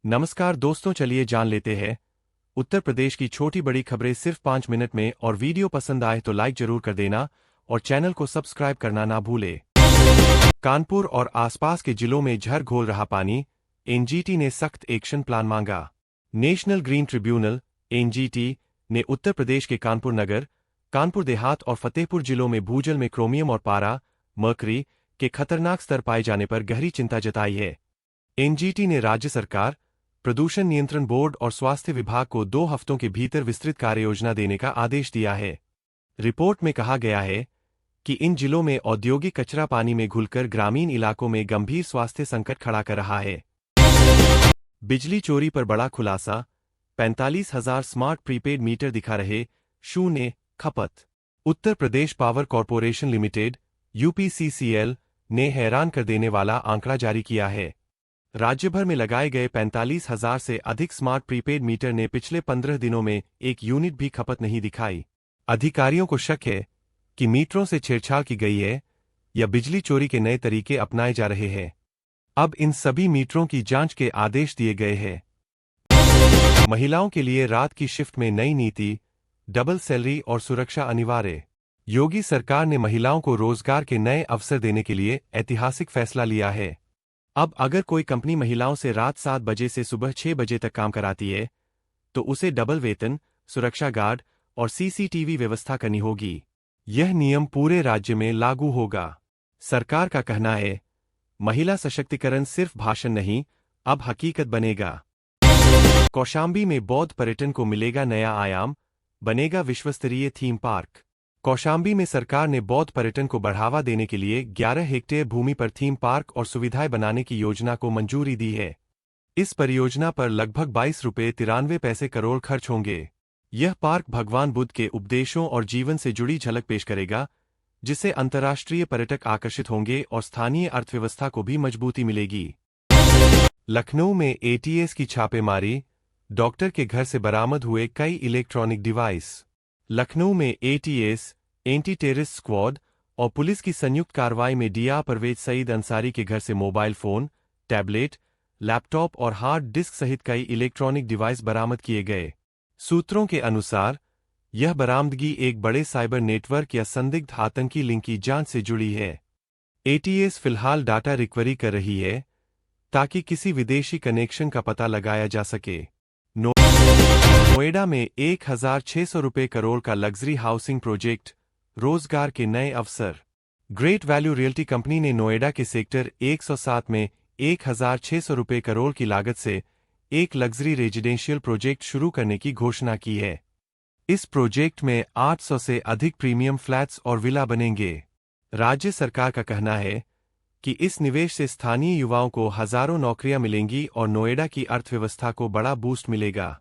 नमस्कार दोस्तों, चलिए जान लेते हैं उत्तर प्रदेश की छोटी बड़ी खबरें सिर्फ 5 मिनट में। और वीडियो पसंद आए तो लाइक जरूर कर देना और चैनल को सब्सक्राइब करना ना भूले। कानपुर और आसपास के जिलों में झर घोल रहा पानी, एनजीटी ने सख्त एक्शन प्लान मांगा। नेशनल ग्रीन ट्रिब्यूनल एनजीटी ने उत्तर प्रदेश के कानपुर नगर, कानपुर देहात और फतेहपुर जिलों में भूजल में क्रोमियम और पारा मर्करी के खतरनाक स्तर पाए जाने पर गहरी चिंता जताई है। एनजीटी ने राज्य सरकार, प्रदूषण नियंत्रण बोर्ड और स्वास्थ्य विभाग को 2 हफ्तों के भीतर विस्तृत कार्ययोजना देने का आदेश दिया है। रिपोर्ट में कहा गया है कि इन जिलों में औद्योगिक कचरा पानी में घुलकर ग्रामीण इलाकों में गंभीर स्वास्थ्य संकट खड़ा कर रहा है। बिजली चोरी पर बड़ा खुलासा, 45,000 स्मार्ट प्रीपेड मीटर दिखा रहे शून्य खपत। Uttar Pradesh power corporation limited यूपीसीसीएल ने हैरान कर देने वाला आंकड़ा जारी किया है। राज्य भर में लगाए गए 45,000 से अधिक स्मार्ट प्रीपेड मीटर ने पिछले 15 दिनों में 1 यूनिट भी खपत नहीं दिखाई। अधिकारियों को शक है कि मीटरों से छेड़छाड़ की गई है या बिजली चोरी के नए तरीके अपनाए जा रहे हैं। अब इन सभी मीटरों की जांच के आदेश दिए गए हैं। महिलाओं के लिए रात की शिफ्ट में नई नीति, डबल सैलरी और सुरक्षा अनिवार्य। योगी सरकार ने महिलाओं को रोजगार के नए अवसर देने के लिए ऐतिहासिक फैसला लिया है। अब अगर कोई कंपनी महिलाओं से रात 7 बजे से सुबह 6 बजे तक काम कराती है तो उसे डबल वेतन, सुरक्षा गार्ड और सीसीटीवी व्यवस्था करनी होगी। यह नियम पूरे राज्य में लागू होगा। सरकार का कहना है, महिला सशक्तिकरण सिर्फ भाषण नहीं, अब हकीकत बनेगा। कौशाम्बी में बौद्ध पर्यटन को मिलेगा नया आयाम, बनेगा विश्वस्तरीय थीम पार्क। कौशाम्बी में सरकार ने बौद्ध पर्यटन को बढ़ावा देने के लिए 11 हेक्टेयर भूमि पर थीम पार्क और सुविधाएं बनाने की योजना को मंजूरी दी है। इस परियोजना पर लगभग 22.93 करोड़ खर्च होंगे। यह पार्क भगवान बुद्ध के उपदेशों और जीवन से जुड़ी झलक पेश करेगा, जिससे अंतर्राष्ट्रीय पर्यटक आकर्षित होंगे और स्थानीय अर्थव्यवस्था को भी मजबूती मिलेगी। लखनऊ में एटीएस की छापेमारी, डॉक्टर के घर से बरामद हुए कई इलेक्ट्रॉनिक डिवाइस। लखनऊ में एटीएस, एंटी टेररिस्ट स्क्वाड और पुलिस की संयुक्त कार्रवाई में डीआर परवेज सईद अंसारी के घर से मोबाइल फोन, टैबलेट, लैपटॉप और हार्ड डिस्क सहित कई इलेक्ट्रॉनिक डिवाइस बरामद किए गए। सूत्रों के अनुसार यह बरामदगी एक बड़े साइबर नेटवर्क या संदिग्ध आतंकी लिंक की जांच से जुड़ी है। एटीएस फिलहाल डाटा रिकवरी कर रही है ताकि किसी विदेशी कनेक्शन का पता लगाया जा सके। नोएडा में 1,600 रुपये करोड़ का लग्जरी हाउसिंग प्रोजेक्ट, रोजगार के नए अवसर। ग्रेट वैल्यू रियल्टी कंपनी ने नोएडा के सेक्टर 107 में 1,600 रुपये करोड़ की लागत से एक लग्जरी रेजिडेंशियल प्रोजेक्ट शुरू करने की घोषणा की है। इस प्रोजेक्ट में 800 से अधिक प्रीमियम फ्लैट्स और विला बनेंगे। राज्य सरकार का कहना है कि इस निवेश से स्थानीय युवाओं को हजारों नौकरियां मिलेंगी और नोएडा की अर्थव्यवस्था को बड़ा बूस्ट मिलेगा।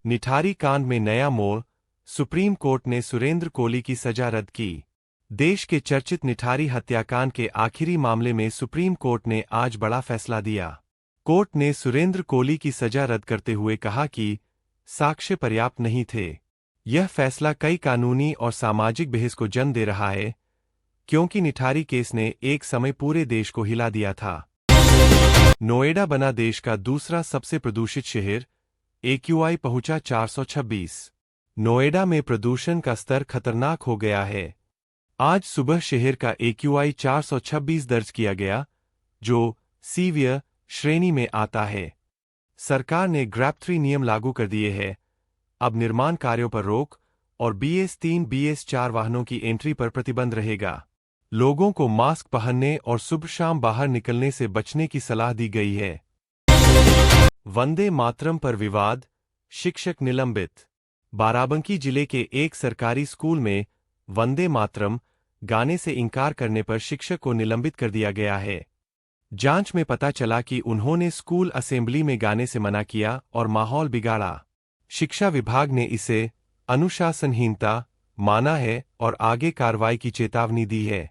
निठारी कांड में नया मोड़, सुप्रीम कोर्ट ने सुरेंद्र कोली की सजा रद्द की। देश के चर्चित निठारी हत्याकांड के आखिरी मामले में सुप्रीम कोर्ट ने आज बड़ा फैसला दिया। कोर्ट ने सुरेंद्र कोली की सजा रद्द करते हुए कहा कि साक्ष्य पर्याप्त नहीं थे। यह फैसला कई कानूनी और सामाजिक बहस को जन्म दे रहा है, क्योंकि निठारी केस ने एक समय पूरे देश को हिला दिया था। नोएडा बना देश का दूसरा सबसे प्रदूषित शहर, एक्यूआई पहुंचा 426। नोएडा में प्रदूषण का स्तर खतरनाक हो गया है। आज सुबह शहर का एक्यूआई 426 दर्ज किया गया, जो सीवियर श्रेणी में आता है। सरकार ने ग्रैप 3 नियम लागू कर दिए हैं। अब निर्माण कार्यों पर रोक और BS3 BS4 वाहनों की एंट्री पर प्रतिबंध रहेगा। लोगों को मास्क पहनने और सुबह शाम बाहर निकलने से बचने की सलाह दी गई है। वंदे मातरम पर विवाद, शिक्षक निलंबित। बाराबंकी जिले के एक सरकारी स्कूल में वंदे मातरम गाने से इनकार करने पर शिक्षक को निलंबित कर दिया गया है। जांच में पता चला कि उन्होंने स्कूल असेंबली में गाने से मना किया और माहौल बिगाड़ा। शिक्षा विभाग ने इसे अनुशासनहीनता माना है और आगे कार्रवाई की चेतावनी दी है।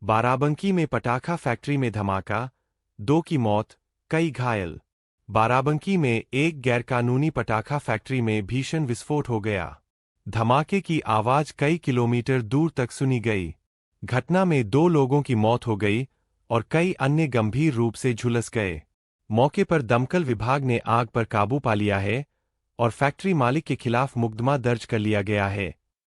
बाराबंकी में पटाखा फैक्ट्री में धमाका, 2 की मौत, कई घायल। बाराबंकी में एक गैरकानूनी पटाखा फैक्ट्री में भीषण विस्फोट हो गया। धमाके की आवाज कई किलोमीटर दूर तक सुनी गई। घटना में 2 लोगों की मौत हो गई और कई अन्य गंभीर रूप से झुलस गए। मौके पर दमकल विभाग ने आग पर काबू पा लिया है और फैक्ट्री मालिक के खिलाफ मुकदमा दर्ज कर लिया गया है।